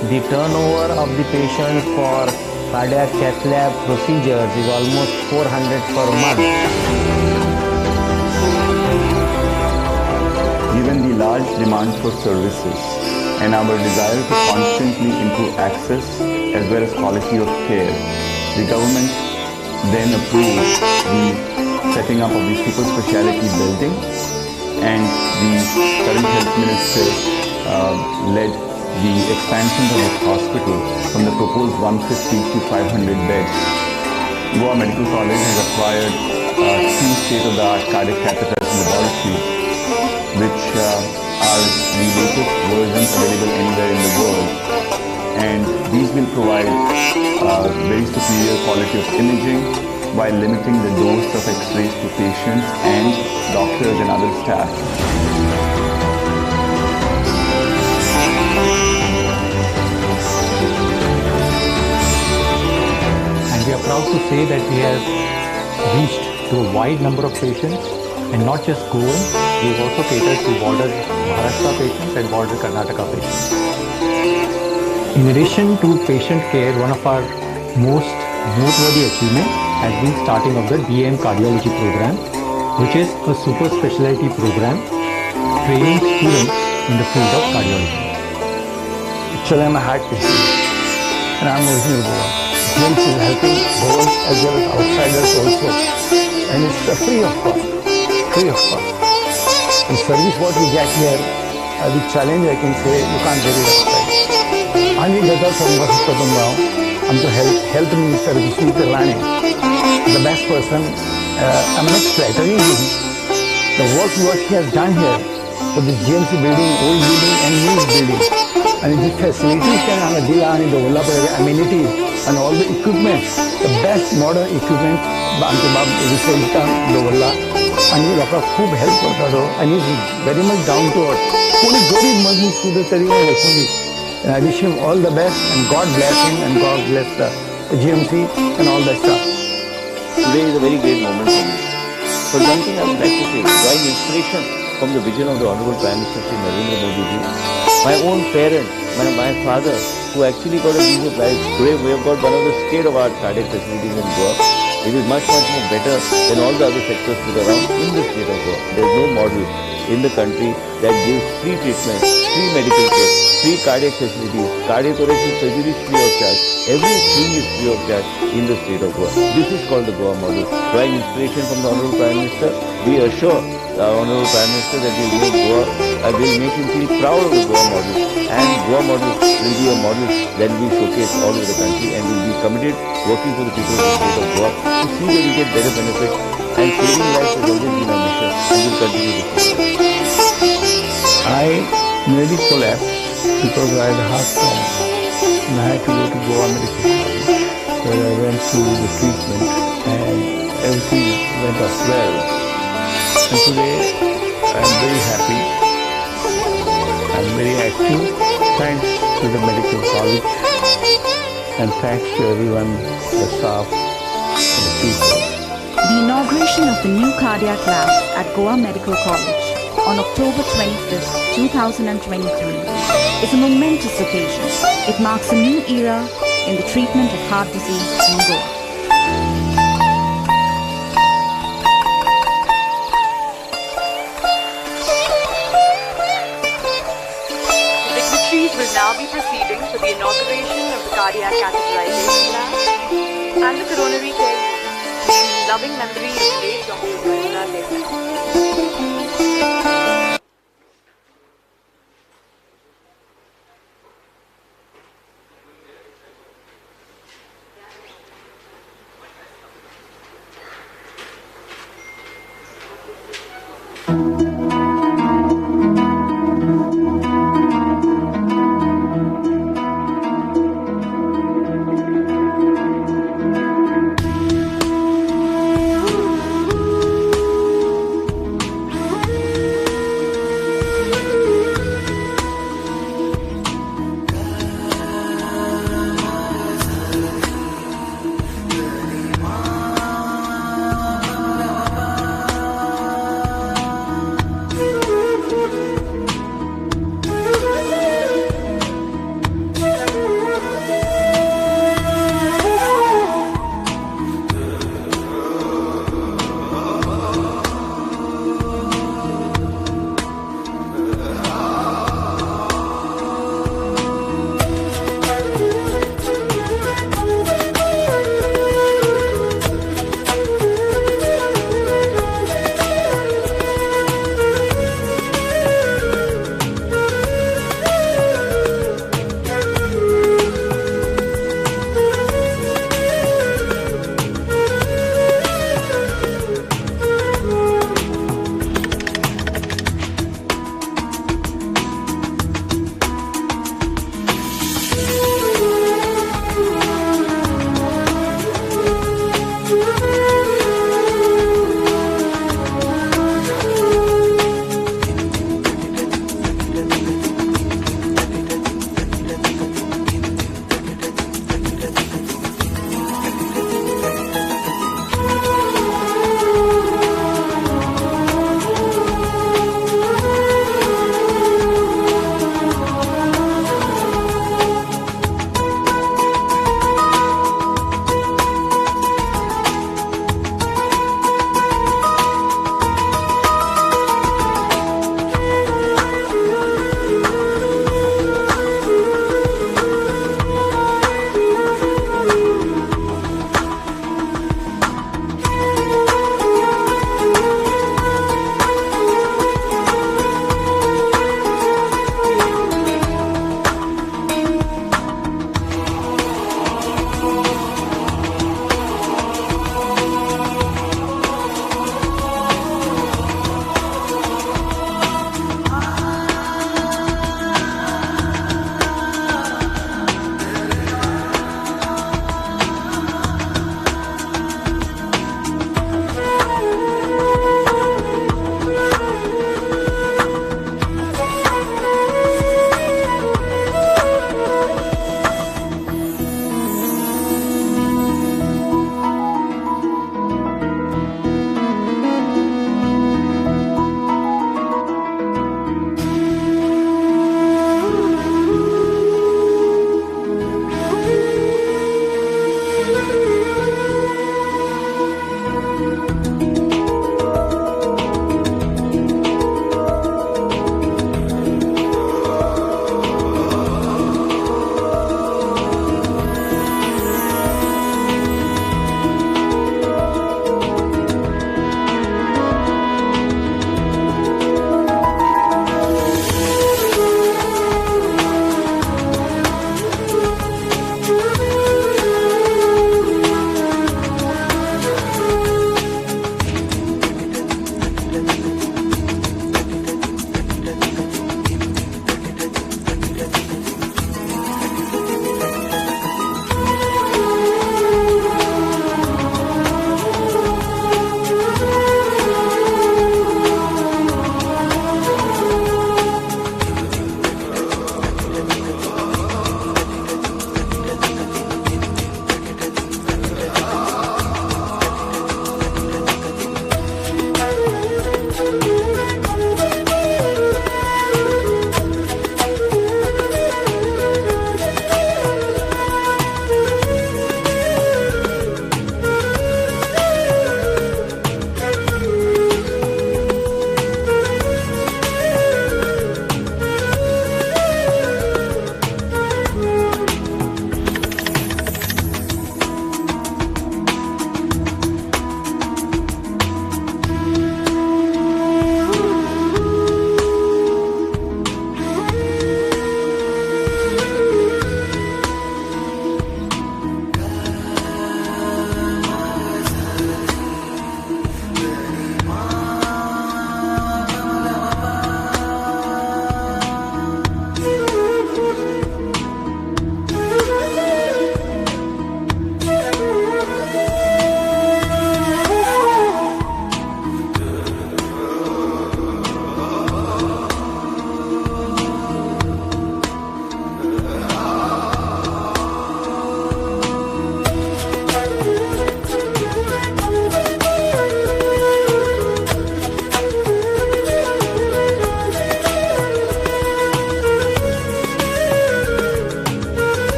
The turnover of the patient for cardiac Cath Lab procedures is almost 400 per month. Given the large demand for services and our desire to constantly improve access as well as quality of care, the government then approved the setting up of the Superspecialty building, and the current health minister led the expansion of this hospital from the proposed 150 to 500 beds. Goa Medical College has acquired 2 state-of-the-art cardiac catheterization laboratories, which are the latest versions available anywhere in the world, and these will provide very superior quality of imaging while limiting the dose of X-rays to patients and doctors and other staff. And we are proud to say that we have reached to a wide number of patients, and not just Goan, we have also catered to border Maharashtra patients and border Karnataka patients. In addition to patient care, one of our most noteworthy achievements has been starting of the DM cardiology program, which is a super specialty program training students in the field of cardiology. Actually, I'm a heart patient and I'm originally Goa. GMC is helping Goans as well as outsiders also, and it's free of cost. Free of cost. The service what we get here, the challenge I can say, you can't get it outside. आणि गदा संघर्ष करून आमचो health minister Vishnu Telani, the best person. I'm not flattering him. The work what he has done here for this GMC building, old building and new building, and the facilities can आम्ही दिला आणि develop amenities and all the equipment, the best modern equipment आमचे बाब रिसर्चचा डेव्हलपला आणि लोकांना खूप help करता आणि very much down to earth. कोणी गरीब मजूर सुद्धा तरी Vaishnavi. And I wish him all the best, and God bless him, and God bless the GMC and all that stuff. Today is a very great moment for me. But one thing I would like to say, drawing inspiration from the vision of the Honorable Prime Minister Shri Narendra Modi ji, my own parent, my father, who actually got a piece of life, today we have got one of the state-of-the-art cardiac facilities in Goa. It is much more better than all the other sectors put around in the state of Goa. There is no model in the country that gives free treatment, free medical care, free cardiac facilities, cardiothoracic surgery free of charge. Everything is free of charge in the state of Goa. This is called the Goa model. Drawing inspiration from the Honorable Prime Minister, we assure the Honorable Prime Minister that we will make Goa, will make him feel proud of the Goa model, and Goa model will be a model that will be showcased all over the country, and will be committed working for the people of the state of Goa to see that we get better benefits, and saving lives has always been our mission, and will continue to do. I nearly collapsed because I had a heart problem, and I had to go to Goa Medical College, where I went through the treatment and everything went off well. And today I am very happy. I am very active. Thanks to the medical college, and thanks to everyone, the staff, and the people. The inauguration of the new cardiac lab at Goa Medical College on October 25th, 2023 is a momentous occasion. It marks a new era in the treatment of heart disease in Goa. Dignitaries will now be proceeding for the inauguration of the cardiac catheterization lab and the coronary care unit in loving memory of late Dr. Coronary.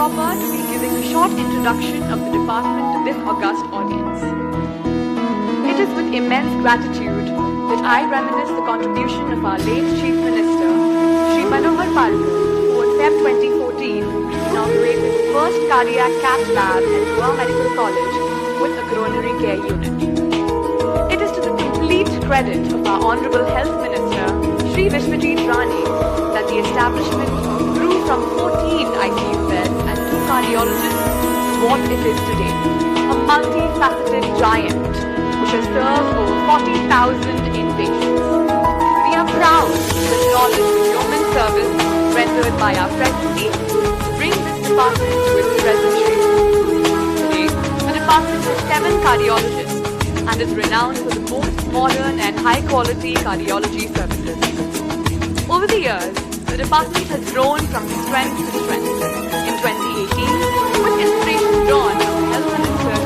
proper to be giving a short introduction of the department to this august audience. It is with immense gratitude that I reminisce the contribution of our late Chief Minister, Sri Manohar Parrikar, who in Feb 2014 inaugurated the first cardiac Cath Lab at Goa Medical College with a coronary care unit. It is to the complete credit of our Honourable Health Minister, Sri Vishwajit Rane, that the establishment grew from 14 ICU beds and 2 cardiologists to what it is today, a multifaceted giant which has served over 40,000 inpatients. We are proud that knowledge and human service rendered by our Presidency brings this department to its present shape. Today, the department has 7 cardiologists and is renowned for the most modern and high-quality cardiology services. Over the years, the department has grown from strength to strength. In 2018, with inspiration drawn from the Health Minister,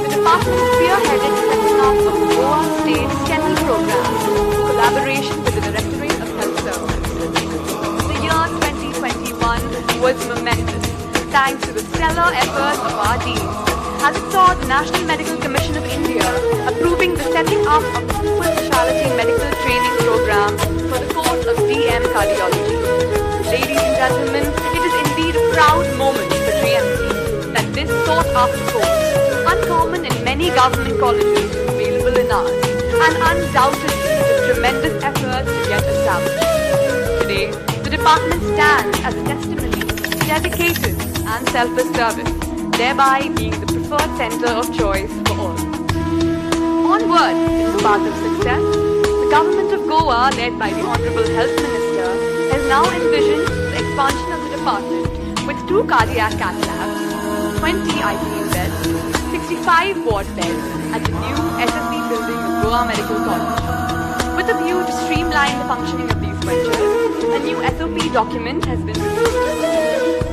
the department spearheaded the setting up of the Goa State STEMI program in collaboration with the Directorate of Health Services. The year 2021 was momentous, thanks to the stellar efforts of our team, as it saw the National Medical Commission of India approving the setting up of the Superspecialty Medical Training Program for the course of DM Cardiology. Ladies and gentlemen, it is indeed a proud moment for GMC that this sought-after course, uncommon in many government colleges, is available in ours, and undoubtedly with tremendous efforts to get established. Today, the department stands as a testimony to dedication and selfless service, thereby being the preferred center of choice for all. Onward in the path of success, the government of Goa, led by the Honourable Health Minister, has now envisioned the expansion of the department with 2 cardiac Cath Labs, 20 ICU beds, 65 ward beds at the new SSB building of Goa Medical College. With a view to streamline the functioning of these ventures, a new SOP document has been released.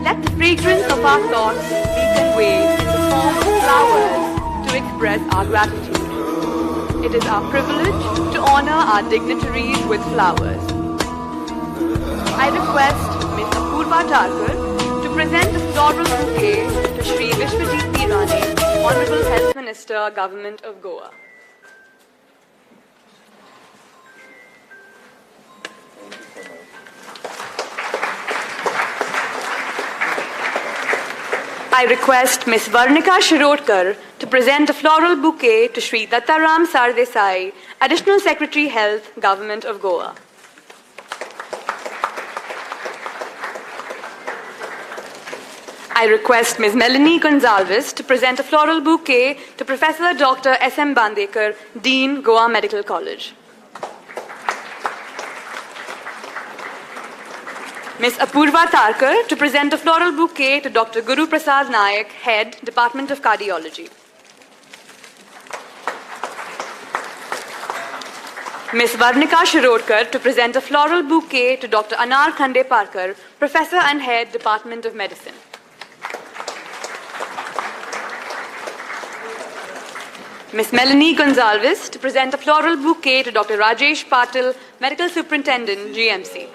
Let the fragrance of our thoughts be conveyed in the form of flowers to express our gratitude. It is our privilege to honor our dignitaries with flowers. I request Ms. Apurva Tharkar to present the floral bouquet to Shri Vishwajit Rane, Honourable Health Minister, Government of Goa. I request Ms. Varnika Shirodkar to present a floral bouquet to Shri Dattaram Sardesai, Additional Secretary Health, Government of Goa. I request Ms. Melanie Gonzalez to present a floral bouquet to Professor Dr. S.M. Bandekar, Dean, Goa Medical College. Ms. Apurva Tharkar to present a floral bouquet to Dr. Guru Prasad Nayak, Head, Department of Cardiology. Ms. Varnika Shirodkar to present a floral bouquet to Dr. Anar Khande Parkar, Professor and Head, Department of Medicine. Ms. Melanie Gonzalez to present a floral bouquet to Dr. Rajesh Patil, Medical Superintendent, GMC.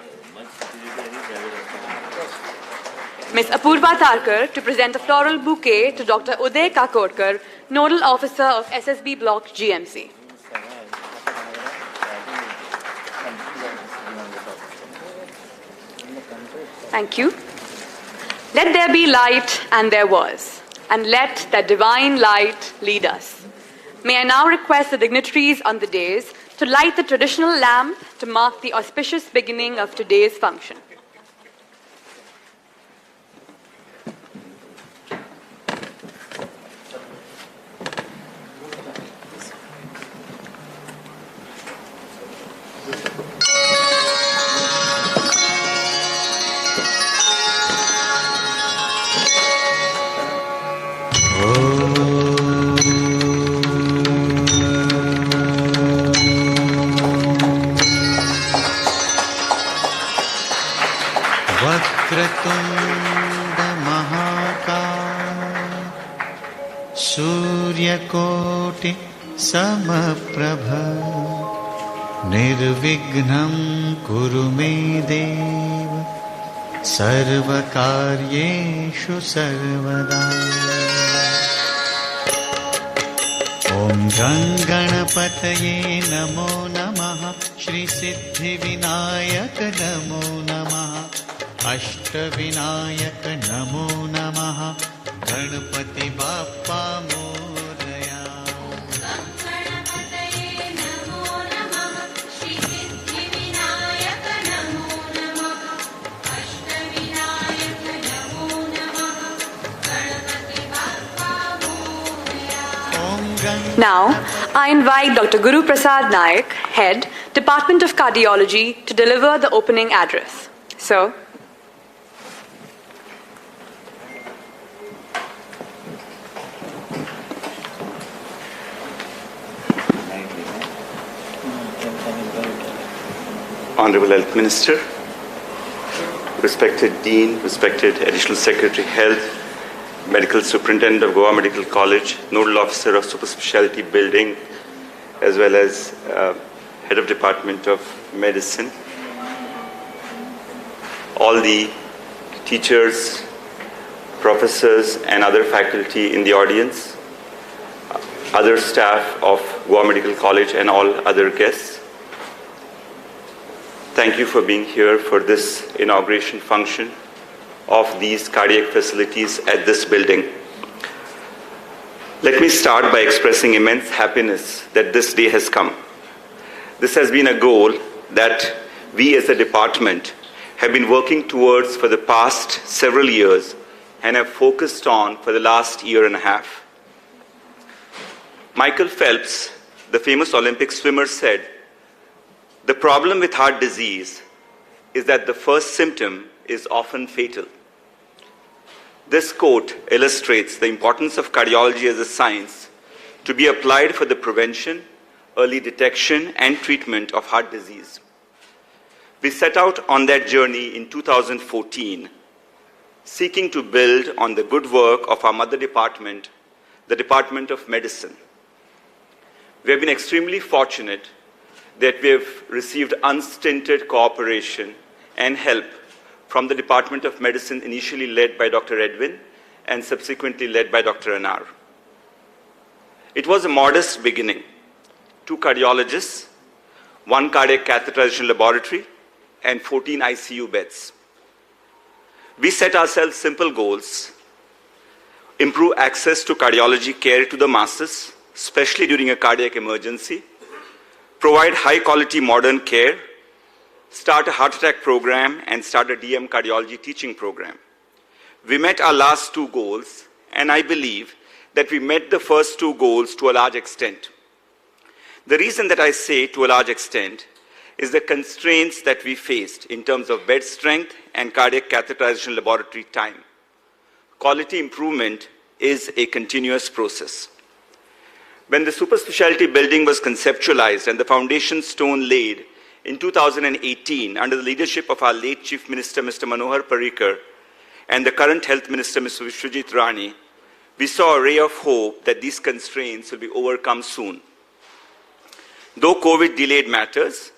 Ms. Apurva Tharkar to present a floral bouquet to Dr. Uday Kakodkar, Nodal Officer of SSB Block, GMC. Thank you. Let there be light, and there was, and let that divine light lead us. May I now request the dignitaries on the dais to light the traditional lamp to mark the auspicious beginning of today's function. सूर्यकोटि समप्रभ निर्विघ्नं कुरु मे देव सर्वकार्येषु सर्वदा। ॐ गणपतये नमो नमः, श्रीसिद्धिविनायक नमो नमः, अष्टविनायक नमो नमः, Ganpati Bappa Morya. Now, I invite Dr. Guru Prasad Naik, Head, Department of Cardiology, to deliver the opening address. Sir. Honorable Health Minister, respected Dean, respected Additional Secretary Health, Medical Superintendent of Goa Medical College, Nodal Officer of Superspecialty Building, as well as Head of Department of Medicine, all the teachers, professors, and other faculty in the audience, other staff of Goa Medical College, and all other guests. Thank you for being here for this inauguration function of these cardiac facilities at this building. Let me start by expressing immense happiness that this day has come. This has been a goal that we as a department have been working towards for the past several years and have focused on for the last year and a half. Michael Phelps, the famous Olympic swimmer, said, "The problem with heart disease is that the first symptom is often fatal." This quote illustrates the importance of cardiology as a science to be applied for the prevention, early detection, and treatment of heart disease. We set out on that journey in 2014, seeking to build on the good work of our mother department, the Department of Medicine. We have been extremely fortunate that we have received unstinted cooperation and help from the Department of Medicine, initially led by Dr. Edwin and subsequently led by Dr. Anar. It was a modest beginning. 2 cardiologists, 1 cardiac catheterization laboratory, and 14 ICU beds. We set ourselves simple goals: improve access to cardiology care to the masses, especially during a cardiac emergency, provide high-quality modern care, start a heart attack program, and start a DM cardiology teaching program. We met our last 2 goals, and I believe that we met the first 2 goals to a large extent. The reason that I say to a large extent is the constraints that we faced in terms of bed strength and cardiac catheterization laboratory time. Quality improvement is a continuous process. When the Superspecialty building was conceptualized and the foundation stone laid in 2018 under the leadership of our late Chief Minister, Mr. Manohar Parrikar, and the current Health Minister, Mr. Vishwajit Rani, we saw a ray of hope that these constraints will be overcome soon. Though COVID delayed matters,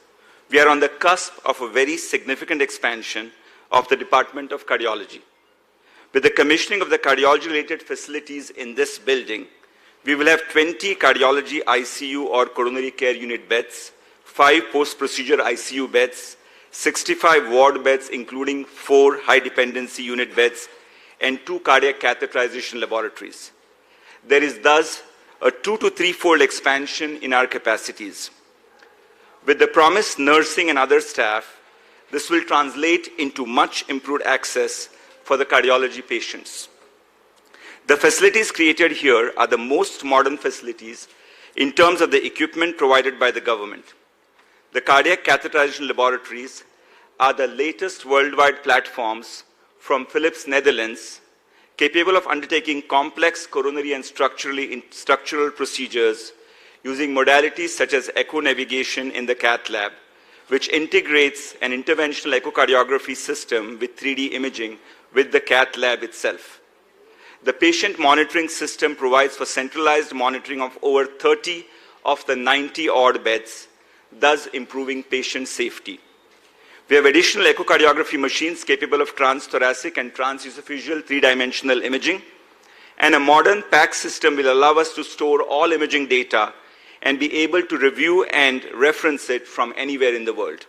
we are on the cusp of a very significant expansion of the Department of Cardiology. With the commissioning of the cardiology-related facilities in this building, we will have 20 cardiology ICU or coronary care unit beds, 5 post-procedure ICU beds, 65 ward beds including 4 high-dependency unit beds, and 2 cardiac catheterization laboratories. There is thus a 2 to 3-fold expansion in our capacities. With the promised nursing and other staff, this will translate into much improved access for the cardiology patients. The facilities created here are the most modern facilities in terms of the equipment provided by the government. The cardiac catheterization laboratories are the latest worldwide platforms from Philips, Netherlands, capable of undertaking complex coronary and structural procedures using modalities such as echo navigation in the Cath Lab, which integrates an interventional echocardiography system with 3D imaging with the Cath Lab itself. The patient monitoring system provides for centralized monitoring of over 30 of the 90-odd beds, thus improving patient safety. We have additional echocardiography machines capable of transthoracic and transesophageal three-dimensional imaging, and a modern PACS system will allow us to store all imaging data and be able to review and reference it from anywhere in the world.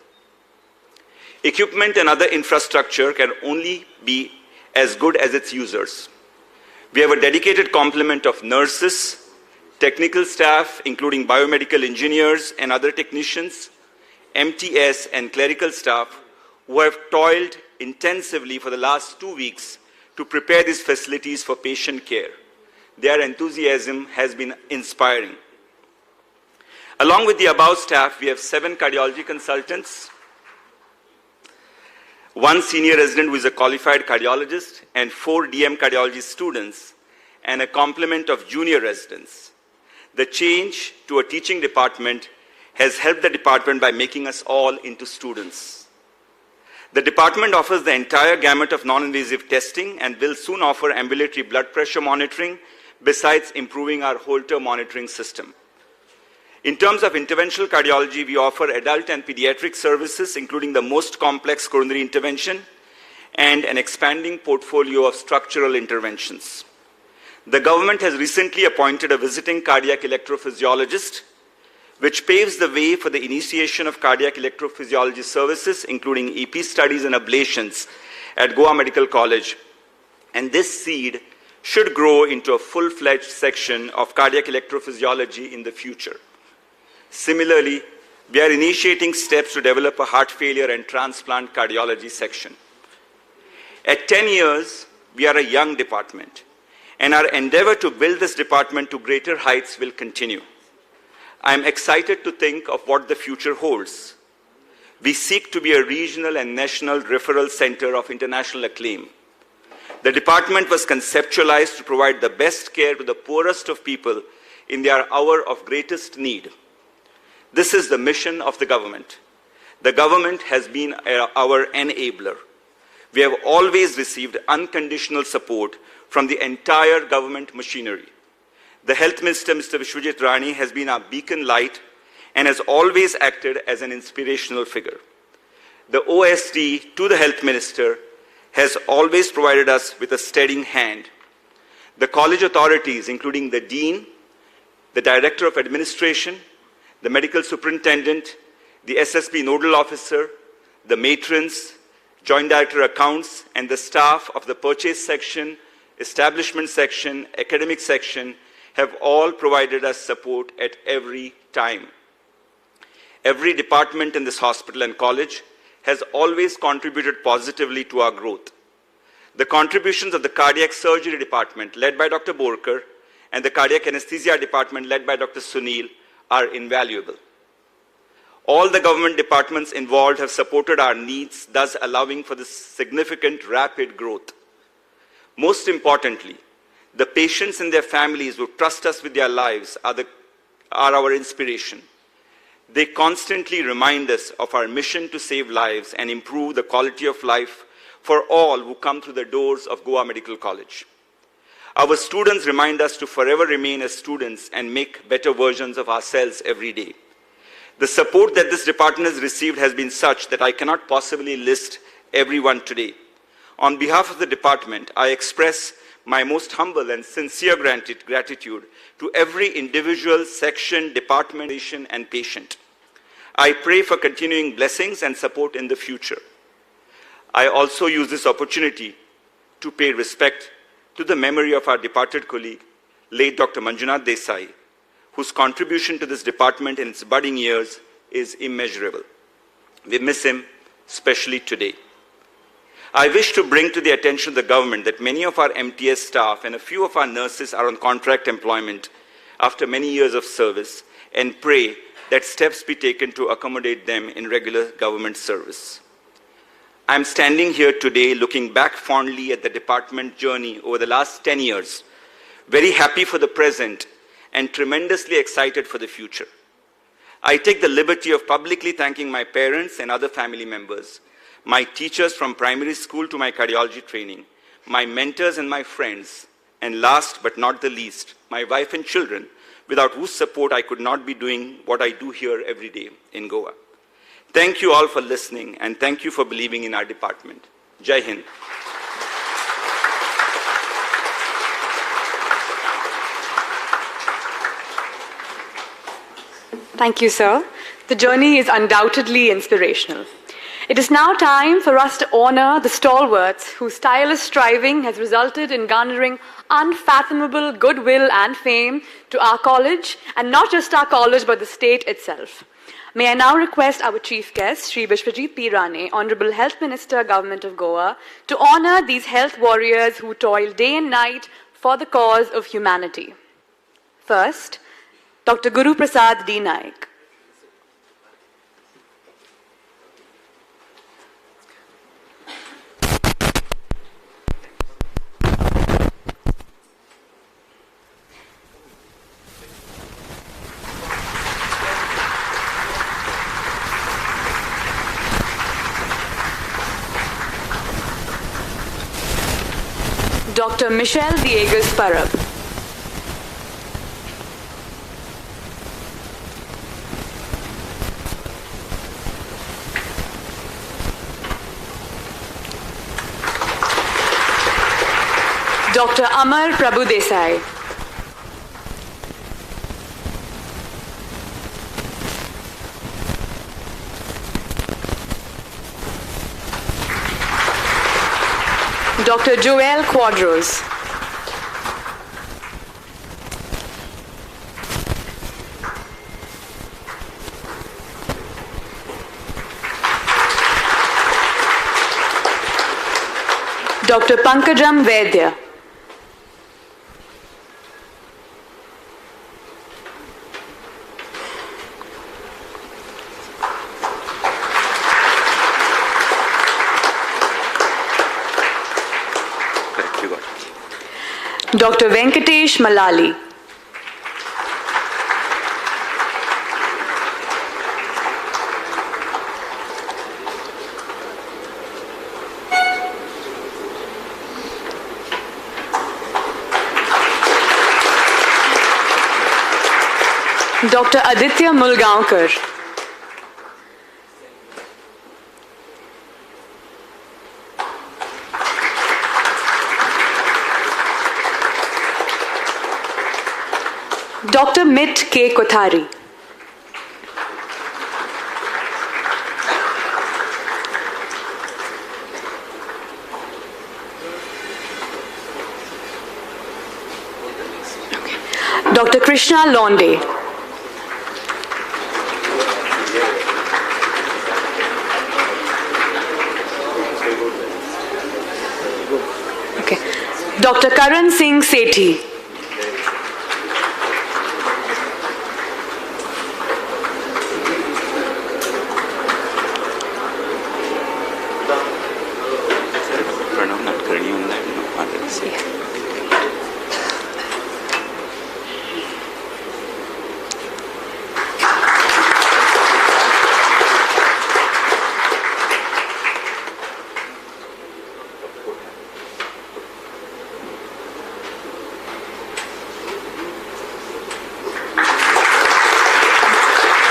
Equipment and other infrastructure can only be as good as its users. We have a dedicated complement of nurses, technical staff, including biomedical engineers and other technicians, MTS and clerical staff who have toiled intensively for the last 2 weeks to prepare these facilities for patient care. Their enthusiasm has been inspiring. Along with the above staff, we have 7 cardiology consultants, 1 senior resident who is a qualified cardiologist, and 4 DM cardiology students, and a complement of junior residents. The change to a teaching department has helped the department by making us all into students. The department offers the entire gamut of non-invasive testing and will soon offer ambulatory blood pressure monitoring, besides improving our Holter monitoring system. In terms of interventional cardiology, we offer adult and pediatric services, including the most complex coronary intervention and an expanding portfolio of structural interventions. The government has recently appointed a visiting cardiac electrophysiologist, which paves the way for the initiation of cardiac electrophysiology services, including EP studies and ablations at Goa Medical College. And this seed should grow into a full-fledged section of cardiac electrophysiology in the future. Similarly, we are initiating steps to develop a heart failure and transplant cardiology section. At 10 years, we are a young department, and our endeavor to build this department to greater heights will continue. I am excited to think of what the future holds. We seek to be a regional and national referral center of international acclaim. The department was conceptualized to provide the best care to the poorest of people in their hour of greatest need. This is the mission of the government. The government has been our enabler. We have always received unconditional support from the entire government machinery. The Health Minister, Mr. Vishwajit Rani, has been our beacon light and has always acted as an inspirational figure. The OSD to the Health Minister has always provided us with a steadying hand. The college authorities, including the Dean, the Director of Administration, the Medical Superintendent, the SSP Nodal Officer, the matrons, Joint Director Accounts, and the staff of the Purchase Section, Establishment Section, Academic Section, have all provided us support at every time. Every department in this hospital and college has always contributed positively to our growth. The contributions of the Cardiac Surgery Department, led by Dr. Borkar, and the Cardiac Anesthesia Department, led by Dr. Sunil, are invaluable. All the government departments involved have supported our needs, thus allowing for this significant, rapid growth. Most importantly, the patients and their families who trust us with their lives are our inspiration. They constantly remind us of our mission to save lives and improve the quality of life for all who come through the doors of Goa Medical College. Our students remind us to forever remain as students and make better versions of ourselves every day. The support that this department has received has been such that I cannot possibly list everyone today. On behalf of the department, I express my most humble and sincere gratitude to every individual, section, department, and patient. I pray for continuing blessings and support in the future. I also use this opportunity to pay respect to the memory of our departed colleague, late Dr. Manjunath Desai, whose contribution to this department in its budding years is immeasurable. We miss him, especially today. I wish to bring to the attention of the government that many of our MTS staff and a few of our nurses are on contract employment after many years of service, and pray that steps be taken to accommodate them in regular government service. I'm standing here today looking back fondly at the department journey over the last 10 years, very happy for the present and tremendously excited for the future. I take the liberty of publicly thanking my parents and other family members, my teachers from primary school to my cardiology training, my mentors and my friends, and last but not the least, my wife and children, without whose support I could not be doing what I do here every day in Goa. Thank you all for listening, and thank you for believing in our department. Jai Hind. Thank you, sir. The journey is undoubtedly inspirational. It is now time for us to honor the stalwarts whose tireless striving has resulted in garnering unfathomable goodwill and fame to our college, and not just our college, but the state itself. May I now request our chief guest, Shri Bishwajit P. Rane, Honorable Health Minister, Government of Goa, to honor these health warriors who toil day and night for the cause of humanity. First, Dr. Guru Prasad D. Naik. Dr. Michelle Villegas Parab. Dr. Amar Prabhu Desai. Dr. Joel Quadros. Dr. Pankajam Vaidya. Dr. Venkatesh Malali. Dr. Aditya Mulgaonkar. Dr. Mit K. Kothari. Dr. Krishna Londe. Okay. Dr. Karan Singh Sethi.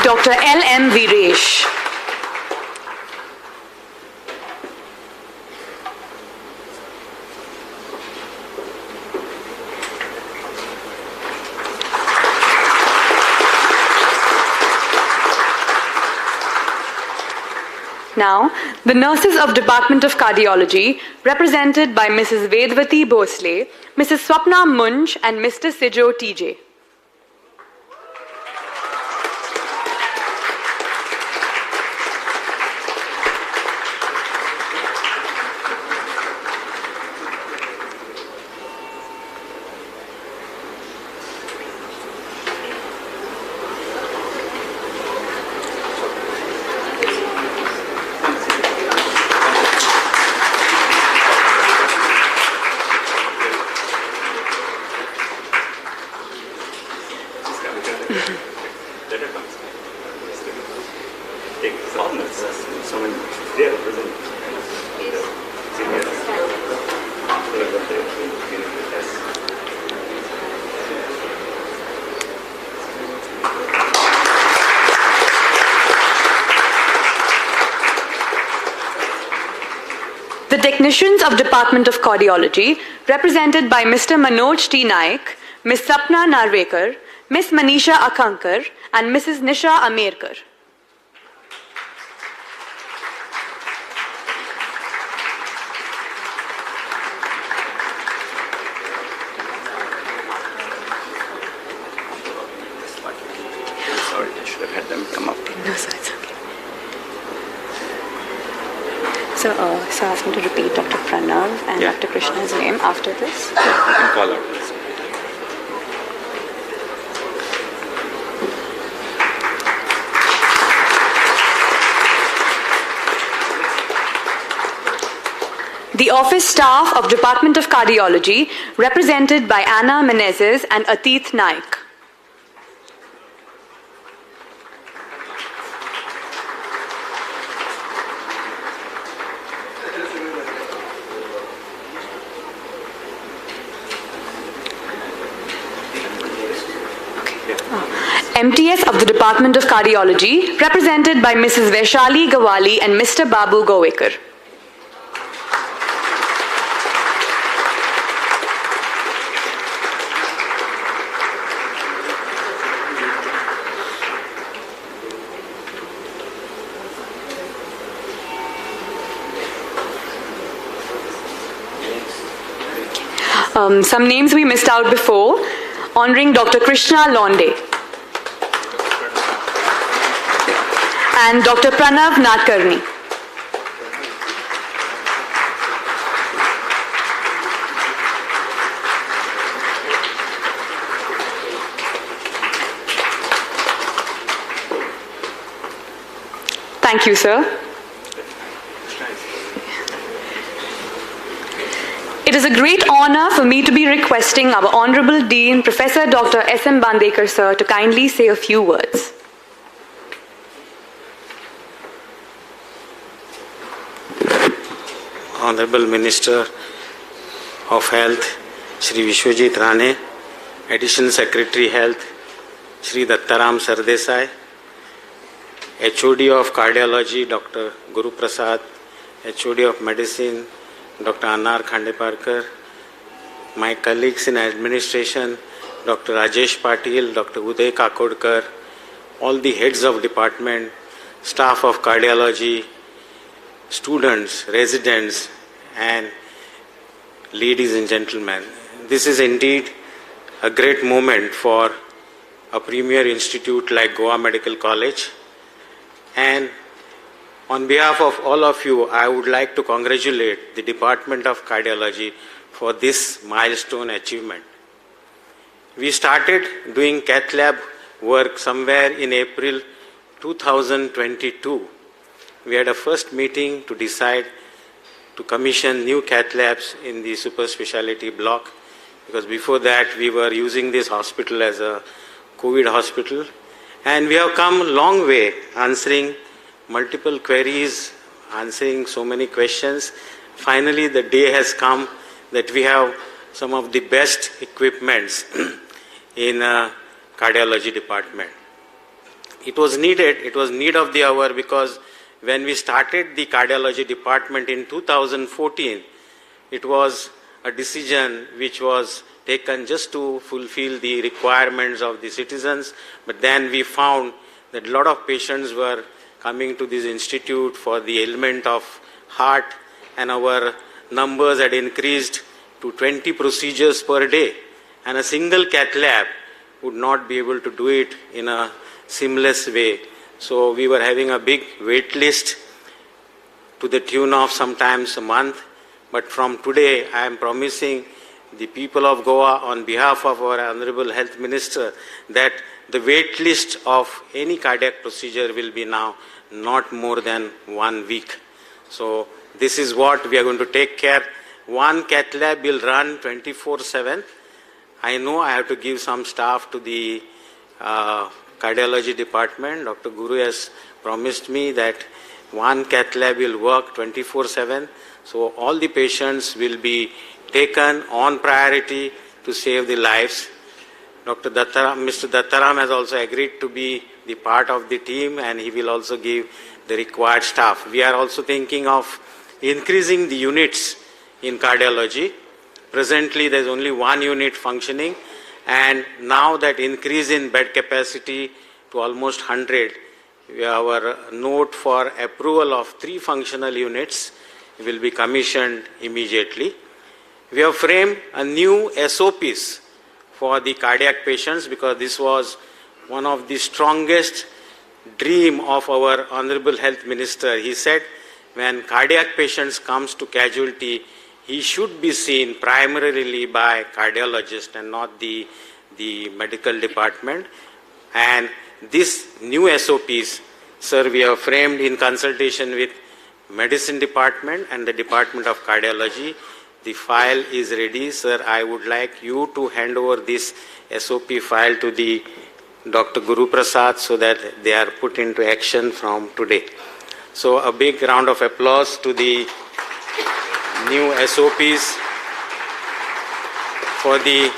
Dr. L.M. Viresh. Now, the nurses of Department of Cardiology, represented by Mrs. Vedvati Bhosle, Mrs. Swapna Munch, and Mr. Sijo TJ. The technicians of Department of Cardiology, represented by Mr. Manoj T. Naik, Ms. Sapna Narvekar, Ms. Manisha Akankar, and Mrs. Nisha Amerkar. Sorry, I should have had them come up. No, sir, it's okay. So ask me to repeat Dr. Pranav and Yeah. Dr. Krishna's name after this. Yeah, you can call out this. The office staff of Department of Cardiology, represented by Anna Menezes and Atit Naik. MTS of the Department of Cardiology, represented by Mrs. Vaishali Gawali and Mr. Babu Govekar. Some names we missed out before, honoring Dr. Krishna Londe and Dr. Pranav Nadkarni. Thank you, sir. It is a great honor for me to be requesting our Honorable Dean, Professor Dr. S.M. Bandekar, sir, to kindly say a few words. Honorable Minister of Health, Shri Vishwajit Rane, Additional Secretary Health, Shri Dattaram Sardesai, HOD of Cardiology, Dr. Guru Prasad, HOD of Medicine, Dr. Anar Khandeparkar, my colleagues in administration, Dr. Rajesh Patil, Dr. Uday Kakodkar, all the heads of department, staff of cardiology, students, residents, and ladies and gentlemen. This is indeed a great moment for a premier institute like Goa Medical College. And on behalf of all of you, I would like to congratulate the Department of Cardiology for this milestone achievement. We started doing Cath Lab work somewhere in April 2022. We had a first meeting to decide to commission new Cath Labs in the Superspecialty Block, because before that we were using this hospital as a COVID hospital. And we have come a long way answering multiple queries, answering so many questions. Finally, the day has come that we have some of the best equipments in cardiology department. It was needed, it was need of the hour, because when we started the cardiology department in 2014, it was a decision which was taken just to fulfill the requirements of the citizens. But then we found that a lot of patients were coming to this institute for the ailment of heart, and our numbers had increased to 20 procedures per day, and a single Cath Lab would not be able to do it in a seamless way. So we were having a big wait list to the tune of sometimes a month. But from today, I am promising the people of Goa, on behalf of our Honorable Health Minister, that the wait list of any cardiac procedure will be now not more than 1 week. So this is what we are going to take care. One Cath Lab will run 24/7. I know I have to give some staff to the cardiology department. Dr. Guru has promised me that one Cath Lab will work 24/7. So all the patients will be taken on priority to save the lives. Mr. Dattaram has also agreed to be the part of the team, and he will also give the required staff. We are also thinking of increasing the units in cardiology. Presently, there is only one unit functioning, and now that increase in bed capacity to almost 100, our note for approval of 3 functional units will be commissioned immediately. We have framed a new SOPs for the cardiac patients because this was one of the strongest dream of our Honorable Health Minister. He said when cardiac patients comes to casualty, he should be seen primarily by cardiologist and not the medical department. And this new SOPs, sir, we have framed in consultation with medicine department and the Department of Cardiology. The file is ready, sir. I would like you to hand over this SOP file to the Dr. Guru Prasad so that they are put into action from today. So a big round of applause to the new SOPs for the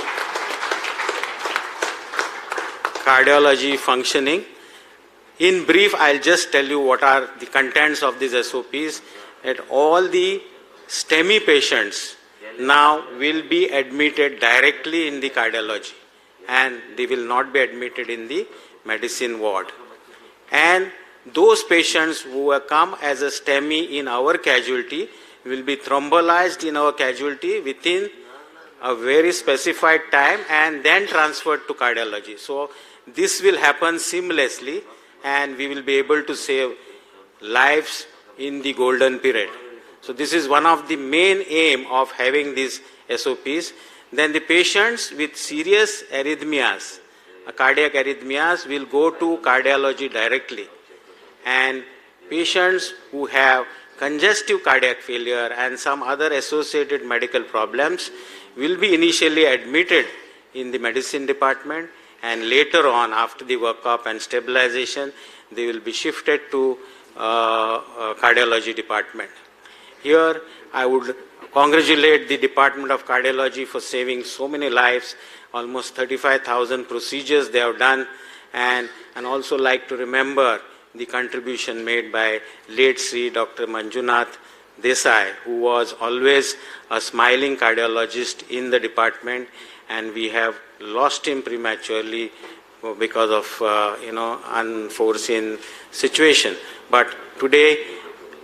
cardiology functioning. In brief, I'll just tell you what are the contents of these SOPs. That all the STEMI patients now will be admitted directly in the cardiology and they will not be admitted in the medicine ward. And those patients who have come as a STEMI in our casualty will be thrombolized in our casualty within a very specified time and then transferred to cardiology. So this will happen seamlessly and we will be able to save lives in the golden period. So this is one of the main aim of having these SOPs. Then the patients with serious arrhythmias, cardiac arrhythmias, will go to cardiology directly. And patients who have congestive cardiac failure and some other associated medical problems will be initially admitted in the medicine department, and later on, after the workup and stabilization, they will be shifted to cardiology department. Here, I would congratulate the Department of Cardiology for saving so many lives, almost 35,000 procedures they have done, and also like to remember the contribution made by late Sri Dr. Manjunath Desai, who was always a smiling cardiologist in the department, and we have lost him prematurely because of unforeseen situation. But today,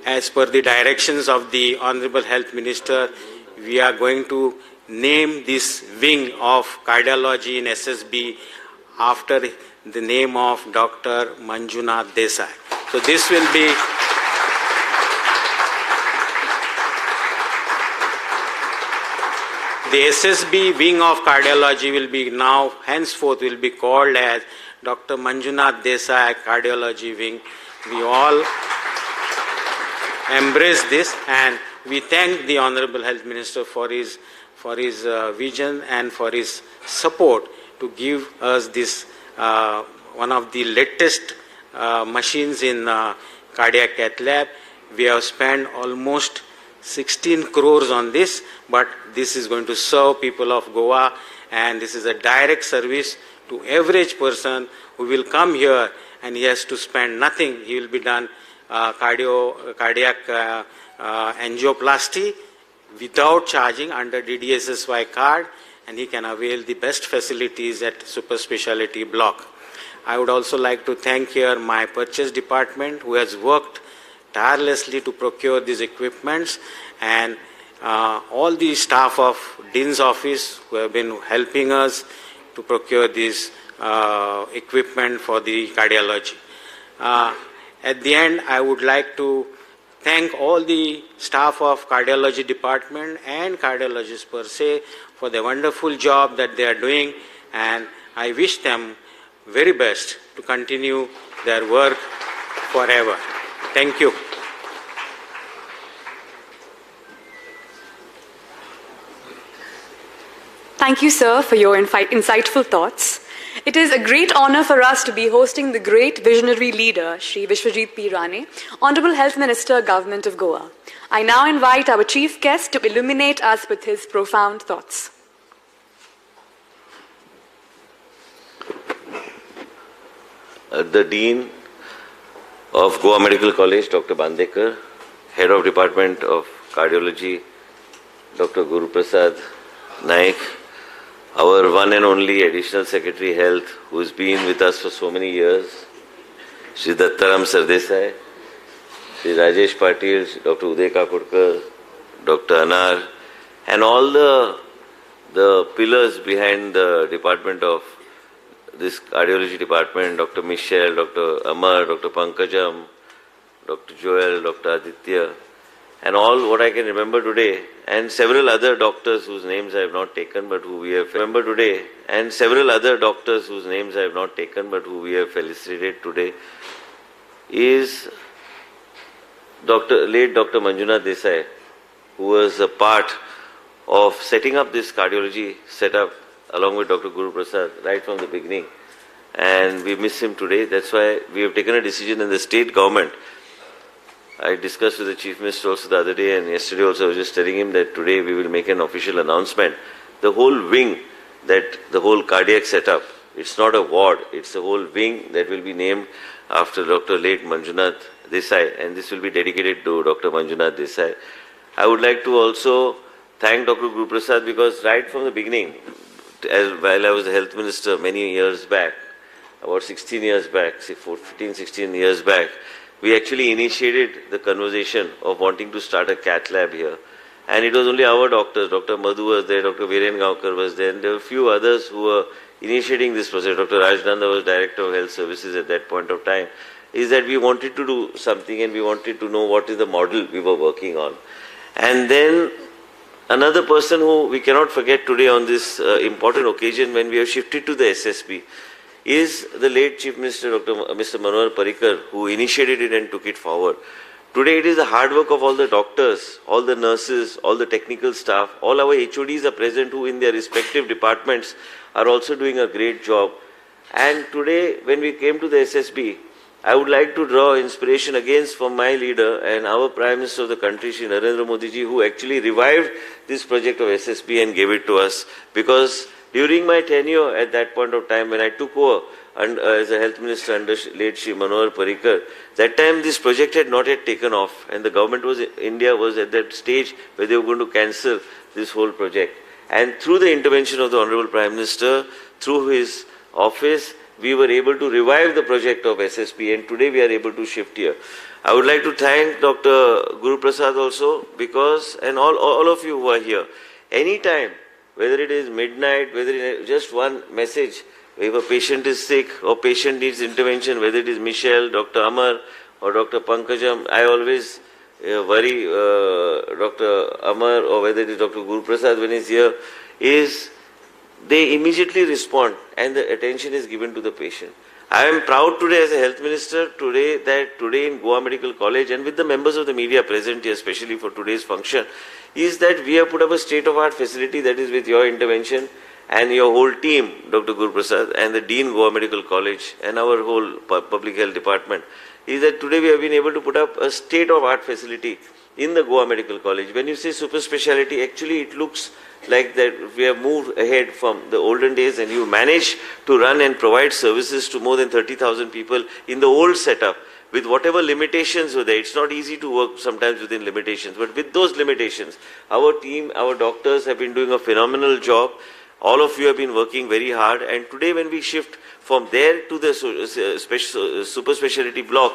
as per the directions of the Honorable Health Minister, we are going to name this wing of cardiology in SSB after the name of Dr. Manjunath Desai. So this will be the SSB wing of cardiology will be now henceforth will be called as Dr. Manjunath Desai Cardiology Wing. We all embrace this and we thank the Honorable Health Minister for his vision and for his support to give us this one of the latest machines in cardiac Cath Lab. We have spent almost 16 crores on this, but this is going to serve people of Goa, and this is a direct service to average person who will come here and he has to spend nothing. He will be done cardiac angioplasty without charging under DDSSY card, and he can avail the best facilities at Superspecialty Block. I would also like to thank here my purchase department who has worked tirelessly to procure these equipments, and all the staff of Dean's office who have been helping us to procure this equipment for the cardiology. At the end, I would like to thank all the staff of cardiology department and cardiologists per se for the wonderful job that they are doing, and I wish them very best to continue their work forever. Thank you. Thank you, sir, for your insightful thoughts. It is a great honor for us to be hosting the great visionary leader, Shri Vishwajit P. Rane, Honorable Health Minister, Government of Goa. I now invite our chief guest to illuminate us with his profound thoughts. The Dean of Goa Medical College, Dr. Bandekar, Head of Department of Cardiology, Dr. Guru Prasad Naik, our one and only Additional Secretary Health, who has been with us for so many years, Shri Dattaram Sardesai, Shri Rajesh Patil, Dr. Uday Kakurkar, Dr. Anar, and all the pillars behind the department of this cardiology department, Dr. Michelle, Dr. Amar, Dr. Pankajam, Dr. Joel, Dr. Aditya, and all what I can remember today, and several other doctors whose names I have not taken but who we have remembered today, and several other doctors whose names I have not taken but who we have felicitated today, is late Dr. Manjunath Desai, who was a part of setting up this cardiology setup along with Dr. Guru Prasad right from the beginning. And we miss him today. That's why we have taken a decision in the state government. I discussed with the Chief Minister also the other day, and yesterday also I was just telling him that today we will make an official announcement. The whole wing, the whole cardiac setup, it's not a ward, it's a whole wing that will be named after Dr. late Manjunath Desai, and this will be dedicated to Dr. Manjunath Desai. I would like to also thank Dr. Guru Prasad, because right from the beginning, while I was the health minister many years back, about 16 years back, 15, 16 years back, we actually initiated the conversation of wanting to start a Cath Lab here. And it was only our doctors, Dr. Madhu was there, Dr. Viren Gaonkar was there, and there were a few others who were initiating this process. Dr. Rajnanda was Director of Health Services at that point of time. Is that we wanted to do something and we wanted to know what is the model we were working on. And then another person who we cannot forget today on this important occasion when we have shifted to the SSB is the late Chief Minister, Mr. Manohar Parrikar, who initiated it and took it forward. Today it is the hard work of all the doctors, all the nurses, all the technical staff, all our HODs are present who in their respective departments are also doing a great job. And today when we came to the SSB, I would like to draw inspiration again from my leader and our Prime Minister of the country, Shri Narendra Modi ji, who actually revived this project of SSB and gave it to us, because during my tenure at that point of time when I took over as a health minister under late Shri Manohar Parrikar, that time this project had not yet taken off and the government India was at that stage where they were going to cancel this whole project. And through the intervention of the Honorable Prime Minister, through his office, we were able to revive the project of SSB, and today we are able to shift here. I would like to thank Dr. Guru Prasad also, because, and all of you who are here, anytime, whether it is midnight, whether it is just one message, if a patient is sick or patient needs intervention, whether it is Michelle, Dr. Amar or Dr. Pankajam, I always worry Dr. Amar or whether it is Dr. Guru Prasad when he is here, is they immediately respond and the attention is given to the patient. I am proud today as a health minister that today in Goa Medical College and with the members of the media present here, especially for today's function, is that we have put up a state-of-art facility that is with your intervention and your whole team, Dr. Guru Prasad and the Dean Goa Medical College and our whole public health department, is that today we have been able to put up a state-of-art facility in the Goa Medical College. When you say super specialty, actually it looks like that we have moved ahead from the olden days and you managed to run and provide services to more than 30,000 people in the old setup with whatever limitations were there. It's not easy to work sometimes within limitations, but with those limitations, our team, our doctors have been doing a phenomenal job. All of you have been working very hard, and today when we shift from there to the super specialty block,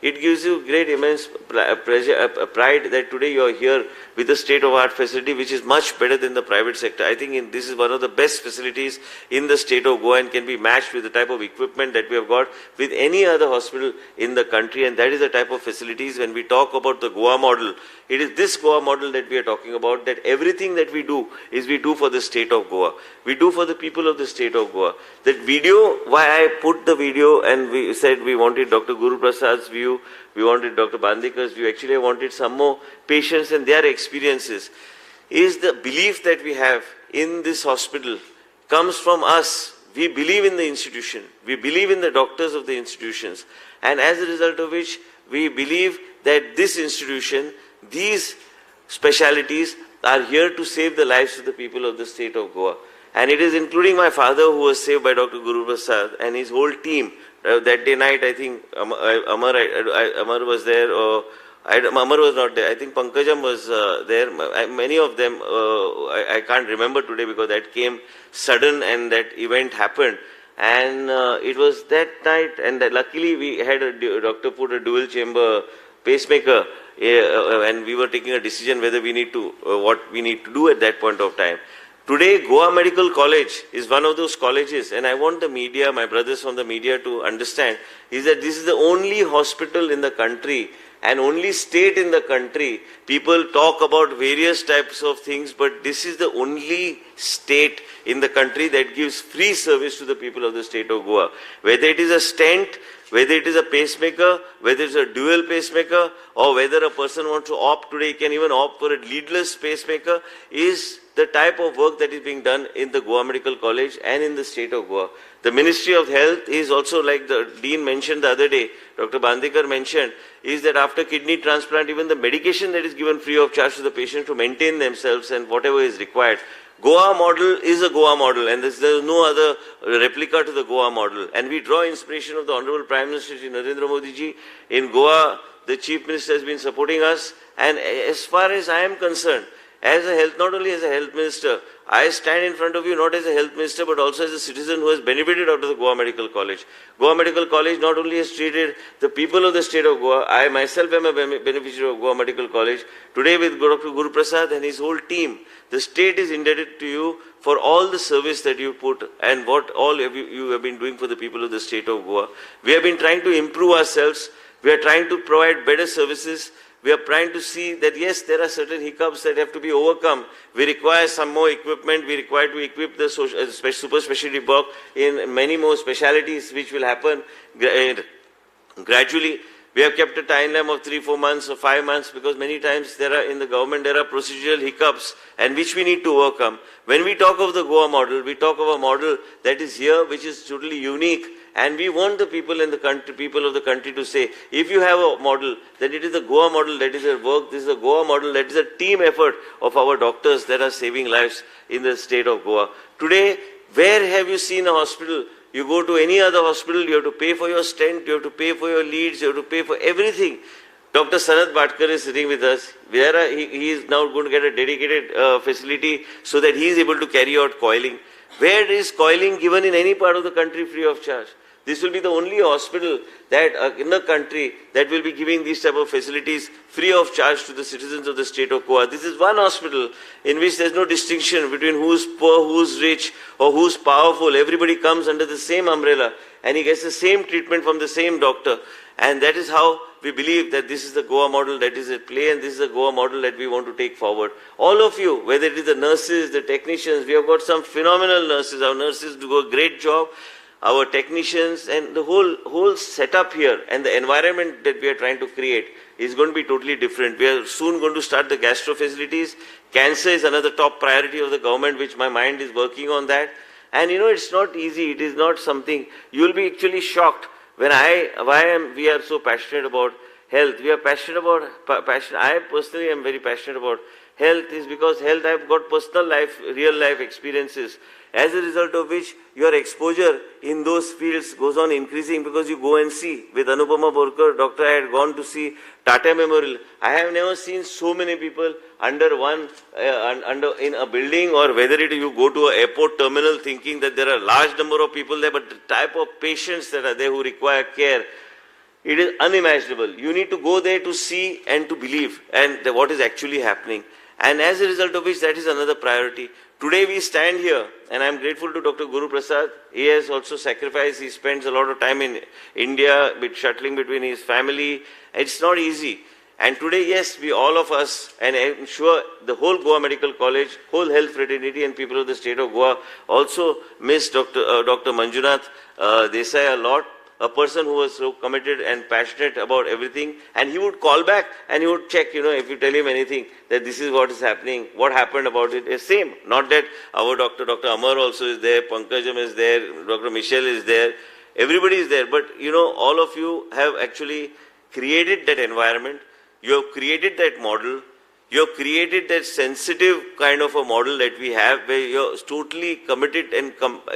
it gives you great immense pride that today you are here with the state-of-art facility which is much better than the private sector. I think this is one of the best facilities in the state of Goa and can be matched with the type of equipment that we have got with any other hospital in the country, and that is the type of facilities. When we talk about the Goa model, it is this Goa model that we are talking about, that everything that we do is we do for the state of Goa. We do for the people of the state of Goa. That video, why I put the video and we said we wanted Dr. Guru Prasad's view, we wanted Dr. Bandikar's view, actually I wanted some more patients and their experiences, is the belief that we have in this hospital comes from us. We believe in the institution, we believe in the doctors of the institutions, and as a result of which we believe that this institution, these specialities are here to save the lives of the people of the state of Goa. And it is including my father who was saved by Dr. Guru Prasad and his whole team. That day night, I think Amar was there, or Amar was not there. I think Pankajam was there. Many of them, I can't remember today because that came sudden and that event happened. And it was that night, and luckily we had a doctor put a dual chamber pacemaker, and we were taking a decision whether we need to, what we need to do at that point of time. Today, Goa Medical College is one of those colleges, and I want the media, my brothers from the media to understand, is that this is the only hospital in the country and only state in the country. People talk about various types of things, but this is the only state in the country that gives free service to the people of the state of Goa. Whether it is a stent, whether it is a pacemaker, whether it's a dual pacemaker, or whether a person wants to opt today, he can even opt for a leadless pacemaker, is the type of work that is being done in the Goa Medical College and in the state of Goa. The Ministry of Health is also, like the Dean mentioned the other day, Dr. Bandekar mentioned, is that after kidney transplant, even the medication that is given free of charge to the patient to maintain themselves and whatever is required. Goa model is a Goa model, and there is no other replica to the Goa model. And we draw inspiration of the Honorable Prime Minister Shri Narendra Modi ji. In Goa, the Chief Minister has been supporting us, and as far as I am concerned, as a health, not only as a health minister, I stand in front of you not as a health minister but also as a citizen who has benefited out of the Goa Medical College. Goa Medical College not only has treated the people of the state of Goa, I myself am a beneficiary of Goa Medical College. Today with Dr. Guru Prasad and his whole team, the state is indebted to you for all the service that you put and what all you have been doing for the people of the state of Goa. We have been trying to improve ourselves. We are trying to provide better services. We are trying to see that yes, there are certain hiccups that have to be overcome. We require some more equipment. We require to equip the Superspecialty Block in many more specialities, which will happen gradually. We have kept a timeline of 3-4 months or 5 months because many times in the government there are procedural hiccups and which we need to overcome. When we talk of the Goa model, we talk of a model that is here, which is totally unique. And we want the people in the country, people of the country to say, if you have a model, then it is the Goa model that is at work. This is a Goa model that is a team effort of our doctors that are saving lives in the state of Goa. Today, where have you seen a hospital? You go to any other hospital, you have to pay for your stent, you have to pay for your leads, you have to pay for everything. Dr. Sanat Bhatkar is sitting with us. He is now going to get a dedicated facility so that he is able to carry out coiling. Where is coiling given in any part of the country free of charge? This will be the only hospital that in the country that will be giving these type of facilities free of charge to the citizens of the state of Goa. This is one hospital in which there is no distinction between who's poor, who's rich, or who's powerful. Everybody comes under the same umbrella and he gets the same treatment from the same doctor. And that is how we believe that this is the Goa model that is at play and this is the Goa model that we want to take forward. All of you, whether it is the nurses, the technicians, we have got some phenomenal nurses. Our nurses do a great job. Our technicians and the whole setup here and the environment that we are trying to create is going to be totally different. We are soon going to start the gastro facilities. Cancer is another top priority of the government, which my mind is working on that. And you know, it's not easy. It is not something, you will be actually shocked when we are so passionate about health. We are passionate about, I personally am very passionate about health is because health, I have got personal life, real life experiences. As a result of which your exposure in those fields goes on increasing because you go and see. With Anupama Borkar, doctor, I had gone to see Tata Memorial. I have never seen so many people under one, in a building, or whether you go to an airport terminal thinking that there are a large number of people there, but the type of patients that are there who require care, it is unimaginable. You need to go there to see and to believe and what is actually happening. And as a result of which, that is another priority. Today we stand here, and I am grateful to Dr. Guru Prasad. He has also sacrificed. He spends a lot of time in India, shuttling between his family. It's not easy. And today, yes, we all of us, and I'm sure the whole Goa Medical College, whole health fraternity and people of the state of Goa also miss Dr. Manjunath Desai a lot. A person who was so committed and passionate about everything, and he would call back and he would check, if you tell him anything, that this is what is happening, what happened about it, is same. Not that our Dr. Amar also is there, Pankajam is there, Dr. Michelle is there, everybody is there, but all of you have actually created that environment, you have created that model, you have created that sensitive kind of a model that we have, where you're totally committed and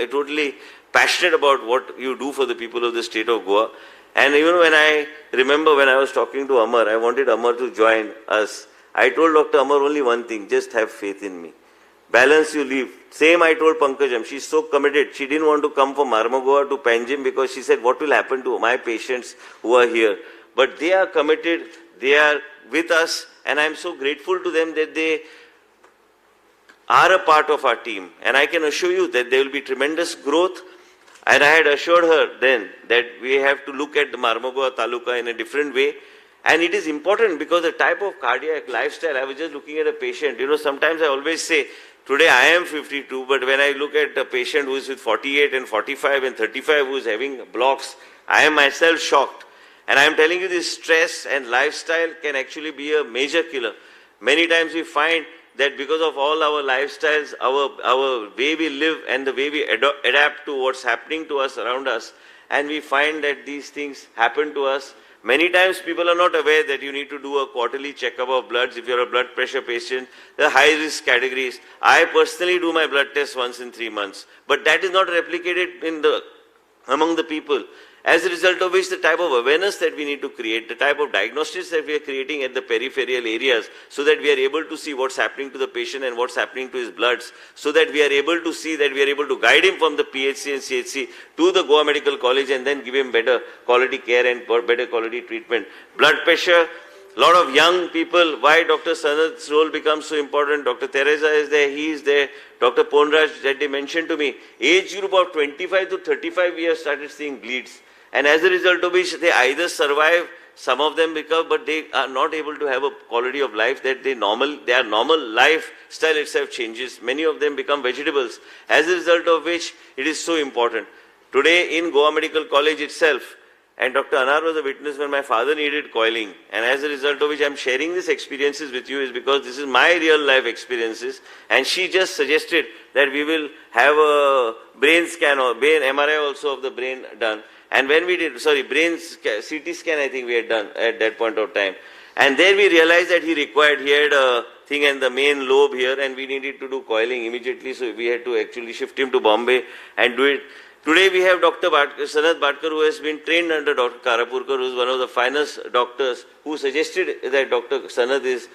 totally passionate about what you do for the people of the state of Goa. And even when I remember when I was talking to Amar, I wanted Amar to join us. I told Dr. Amar only one thing, just have faith in me. Balance you leave. Same I told Pankajam. She's so committed. She didn't want to come from Marmagua to Panjim because she said, what will happen to my patients who are here? But they are committed. They are with us. And I'm so grateful to them that they are a part of our team. And I can assure you that there will be tremendous growth. And I had assured her then that we have to look at the Marmagua Taluka in a different way. And it is important because the type of cardiac lifestyle, I was just looking at a patient, sometimes I always say, today I am 52, but when I look at a patient who is with 48 and 45 and 35 who is having blocks, I am myself shocked. And I am telling you this stress and lifestyle can actually be a major killer. Many times we find that because of all our lifestyles, our way we live and the way we adapt to what's happening to us around us, and we find that these things happen to us. Many times people are not aware that you need to do a quarterly checkup of bloods if you're a blood pressure patient. The high risk categories. I personally do my blood test once in 3 months, but that is not replicated among the people. As a result of which the type of awareness that we need to create, the type of diagnostics that we are creating at the peripheral areas so that we are able to see what's happening to the patient and what's happening to his bloods, so that we are able to see that we are able to guide him from the PHC and CHC to the Goa Medical College and then give him better quality care and better quality treatment. Blood pressure, a lot of young people, why Dr. Sanad's role becomes so important. Dr. Teresa is there, he is there. Dr. Ponraj that they mentioned to me, age group of 25 to 35 years started seeing bleeds. And as a result of which they either survive, some of them recover, but they are not able to have a quality of life that their normal lifestyle itself changes. Many of them become vegetables. As a result of which it is so important. Today in Goa Medical College itself, and Dr. Anar was a witness when my father needed coiling. And as a result of which I'm sharing these experiences with you is because this is my real life experiences. And she just suggested that we will have a brain scan or brain MRI also of the brain done. And when we did, CT scan I think we had done at that point of time. And there we realized that he had a thing in the main lobe here and we needed to do coiling immediately. So we had to actually shift him to Bombay and do it. Today we have Dr. Sanat Bhatkar who has been trained under Dr. Karapurkar, who is one of the finest doctors, who suggested that Dr. Sanat is,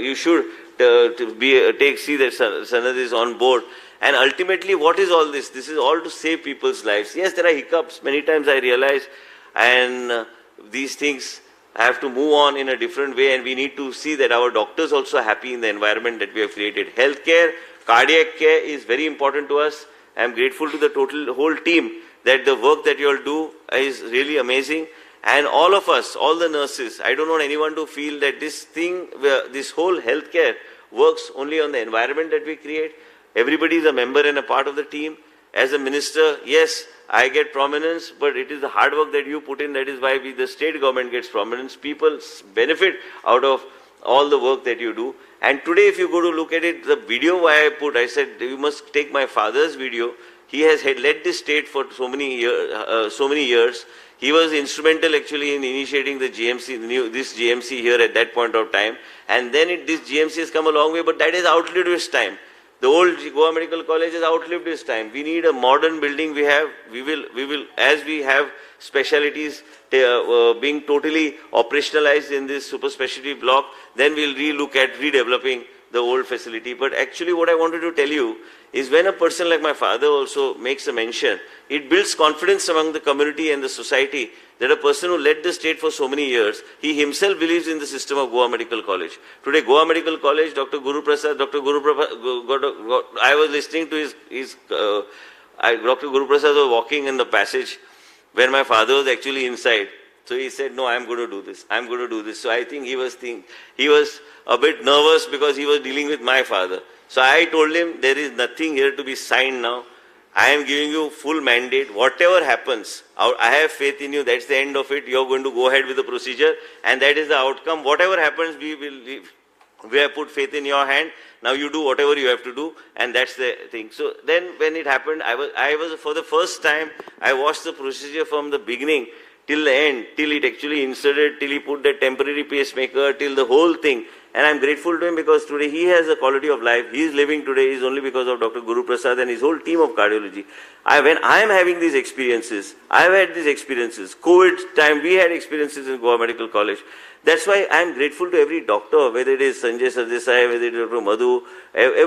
you should see that Sanat is on board. And ultimately, what is all this? This is all to save people's lives. Yes, there are hiccups. Many times I realize, and these things have to move on in a different way, and we need to see that our doctors also are happy in the environment that we have created. Healthcare, cardiac care is very important to us. I am grateful to the whole team that the work that you all do is really amazing. And all of us, all the nurses, I don't want anyone to feel that this whole healthcare works only on the environment that we create. Everybody is a member and a part of the team. As a minister, yes, I get prominence, but it is the hard work that you put in. That is why the state government gets prominence. People benefit out of all the work that you do. And today, if you go to look at it, the video I said, you must take my father's video. He has led this state for so many years. He was instrumental actually in initiating the GMC, this GMC here at that point of time. And then this GMC has come a long way, but that has outlived its time. The old Goa Medical College has outlived its time. We need a modern building. We will, as we have specialties being totally operationalized in this Superspecialty Block, then we'll relook at redeveloping the old facility. But actually what I wanted to tell you is when a person like my father also makes a mention, it builds confidence among the community and the society that a person who led the state for so many years, he himself believes in the system of Goa Medical College. Today, Goa Medical College, Dr. Guru Prasad, I was listening to Dr. Guru Prasad was walking in the passage when my father was actually inside. So he said, no, I'm going to do this. I'm going to do this. So I think he was a bit nervous because he was dealing with my father. So I told him, there is nothing here to be signed now. I am giving you full mandate. Whatever happens, I have faith in you. That's the end of it. You're going to go ahead with the procedure and that is the outcome. Whatever happens, we have put faith in your hand. Now you do whatever you have to do and that's the thing. So then when it happened, I was for the first time, I watched the procedure from the beginning till the end, till it actually inserted, till he put the temporary pacemaker, till the whole thing. And I'm grateful to him because today he has a quality of life. He is living today is only because of Dr. Guru Prasad and his whole team of cardiology. When I am having these experiences, I have had these experiences. COVID time, we had experiences in Goa Medical College. That's why I am grateful to every doctor, whether it is Sanjay Sardesai, whether it is Dr. Madhu,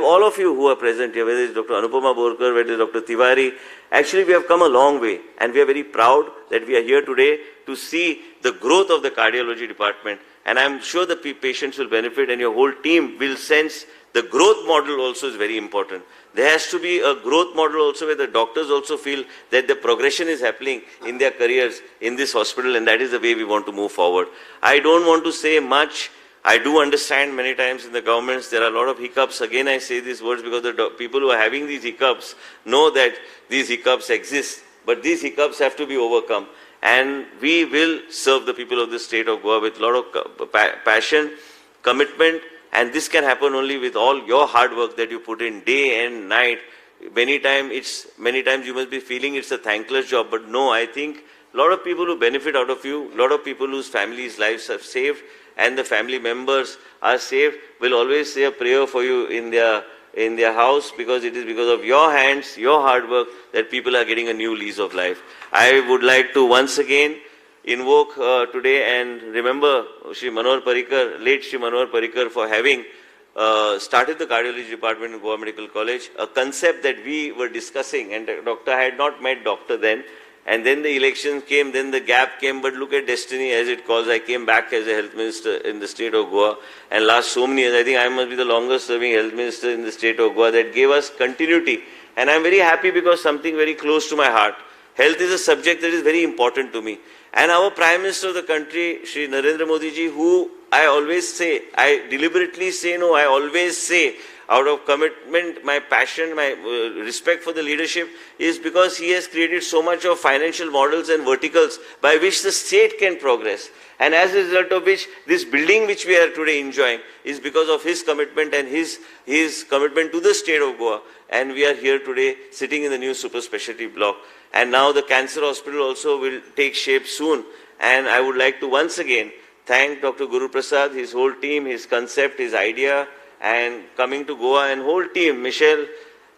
all of you who are present here, whether it is Dr. Anupama Borkar, whether it is Dr. Tiwari. Actually, we have come a long way and we are very proud that we are here today to see the growth of the cardiology department. And I'm sure the patients will benefit and your whole team will sense the growth model also is very important. There has to be a growth model also where the doctors also feel that the progression is happening in their careers in this hospital, and that is the way we want to move forward. I don't want to say much. I do understand many times in the governments there are a lot of hiccups. Again, I say these words because the people who are having these hiccups know that these hiccups exist, but these hiccups have to be overcome. And we will serve the people of the state of Goa with a lot of passion, commitment, and this can happen only with all your hard work that you put in day and night. Many times you must be feeling it's a thankless job, but no, I think a lot of people who benefit out of you, a lot of people whose families' lives are saved and the family members are saved will always say a prayer for you in their house, because it is because of your hands, your hard work that people are getting a new lease of life. I would like to once again invoke today and remember Shri Manohar Parrikar, late Shri Manohar Parrikar, for having started the cardiology department in Goa Medical College, a concept that we were discussing, and the doctor had not met doctor then. And then the election came, then the gap came, but look at destiny as it calls. I came back as a health minister in the state of Goa, and last so many years, I think I must be the longest serving health minister in the state of Goa. That gave us continuity. And I'm very happy because something very close to my heart. Health is a subject that is very important to me. And our Prime Minister of the country, Shri Narendra Modi ji, who I always say, I deliberately say no, I always say, out of commitment, my passion, my respect for the leadership, is because he has created so much of financial models and verticals by which the state can progress. And as a result of which, this building which we are today enjoying is because of his commitment and his commitment to the state of Goa. And we are here today sitting in the new Superspecialty Block. And now the cancer hospital also will take shape soon. And I would like to once again thank Dr. Guru Prasad, his whole team, his concept, his idea, and coming to Goa, and whole team, Michelle,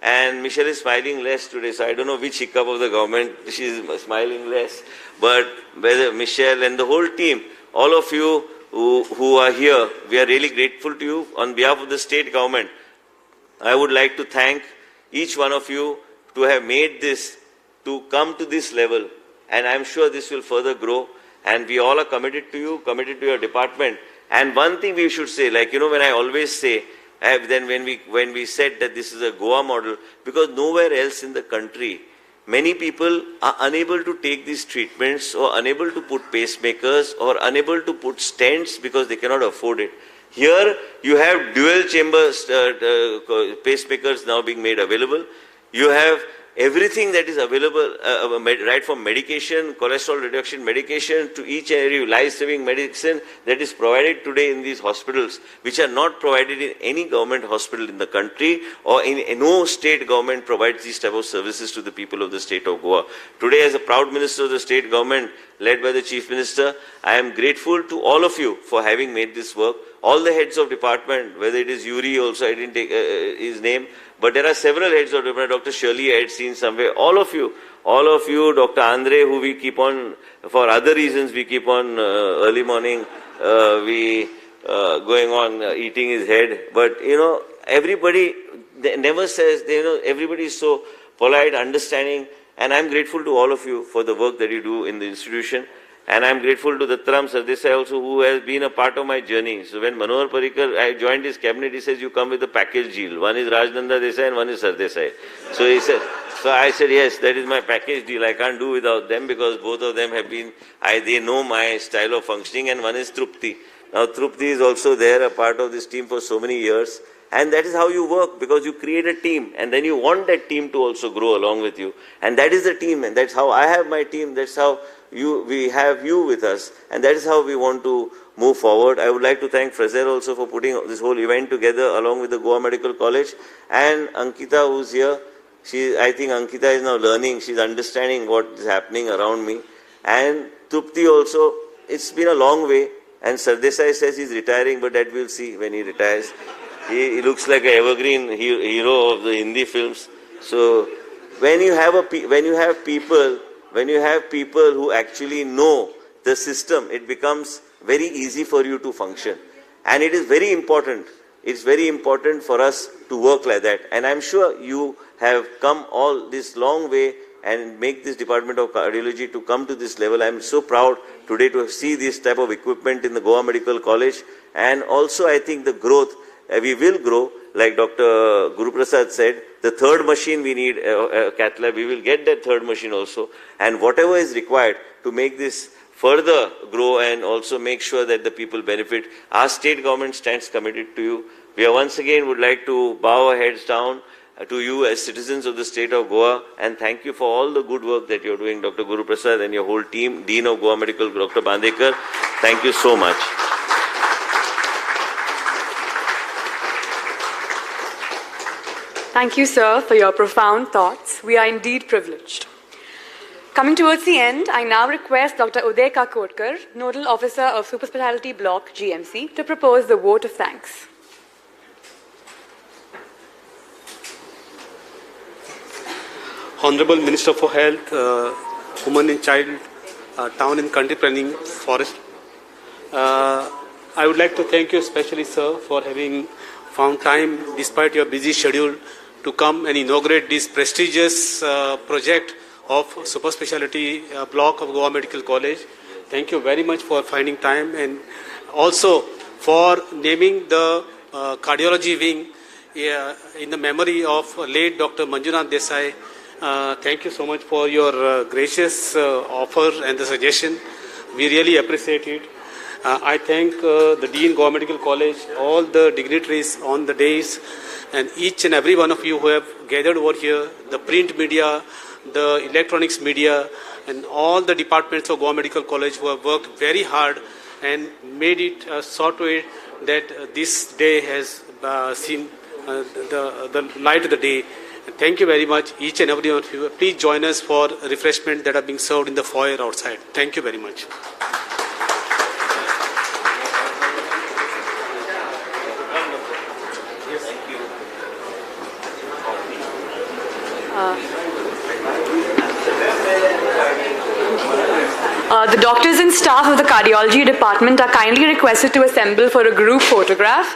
and Michelle is smiling less today, so I don't know which hiccup of the government, she is smiling less, but whether Michelle and the whole team, all of you who are here, we are really grateful to you. On behalf of the state government, I would like to thank each one of you to have made this, to come to this level, and I'm sure this will further grow, and we all are committed to you, committed to your department. And one thing we should say, like, when I always say, then when we said that this is a Goa model, because nowhere else in the country, many people are unable to take these treatments or unable to put pacemakers or unable to put stents because they cannot afford it. Here, you have dual chamber pacemakers now being made available. You have everything that is available, right from medication, cholesterol reduction medication, to each and every life-saving medicine that is provided today in these hospitals, which are not provided in any government hospital in the country, or in no state government provides these type of services to the people of the state of Goa. Today, as a proud minister of the state government, led by the Chief Minister, I am grateful to all of you for having made this work. All the heads of department, whether it is Yuri also, I didn't take his name, but there are several heads of department. Dr. Shirley I had seen somewhere. All of you, Dr. Andre, who we keep on, for other reasons, we keep on early morning, going on eating his head. But, everybody never says, everybody is so polite, understanding, and I'm grateful to all of you for the work that you do in the institution. And I'm grateful to Dattaram Sardesai also, who has been a part of my journey. So when Manohar Parrikar, I joined his cabinet, he says, you come with a package deal. One is Rajnanda Desai and one is Sardesai. So he said, so I said, yes, that is my package deal. I can't do without them because both of them have been, they know my style of functioning, and one is Trupti. Now Trupti is also there, a part of this team for so many years. And that is how you work, because you create a team and then you want that team to also grow along with you. And that is the team, and that's how I have my team, that's how we have you with us, and that is how we want to move forward. I would like to thank Fraser also for putting this whole event together along with the Goa Medical College, and Ankita, who's here. I think Ankita is now learning, she's understanding what is happening around me. And Trupti also, it's been a long way. And Sardesai says he's retiring, but that we'll see when he retires. He looks like an evergreen hero of the Hindi films. So when you have people who actually know the system, it becomes very easy for you to function. And it is very important. It's very important for us to work like that. And I'm sure you have come all this long way and make this Department of Cardiology to come to this level. I'm so proud today to see this type of equipment in the Goa Medical College. And also I think the growth, we will grow, like Dr. Guru Prasad said, the third machine we need, Cath Lab, we will get that third machine also. And whatever is required to make this further grow and also make sure that the people benefit, our state government stands committed to you. We are once again would like to bow our heads down to you as citizens of the state of Goa, and thank you for all the good work that you're doing, Dr. Guru Prasad and your whole team, Dean of Goa Medical, Dr. Bandekar. Thank you so much. Thank you, sir, for your profound thoughts. We are indeed privileged. Coming towards the end, I now request Dr. Uday Kakotkar, Nodal Officer of Superspecialty Block, GMC, to propose the vote of thanks. Honorable Minister for Health, Women and Child, Town and Country Planning, Forest. I would like to thank you especially, sir, for having found time, despite your busy schedule, to come and inaugurate this prestigious project of Superspecialty Block of Goa Medical College. Thank you very much for finding time, and also for naming the cardiology wing in the memory of late Dr. Manjunath Desai. Thank you so much for your gracious offer and the suggestion. We really appreciate it. I thank the Dean Goa Medical College, all the dignitaries on the days, and each and every one of you who have gathered over here, the print media, the electronics media, and all the departments of Goa Medical College who have worked very hard and made it sort of that this day has seen the light of the day. Thank you very much, each and every one of you. Please join us for refreshment that are being served in the foyer outside. Thank you very much. The doctors and staff of the cardiology department are kindly requested to assemble for a group photograph.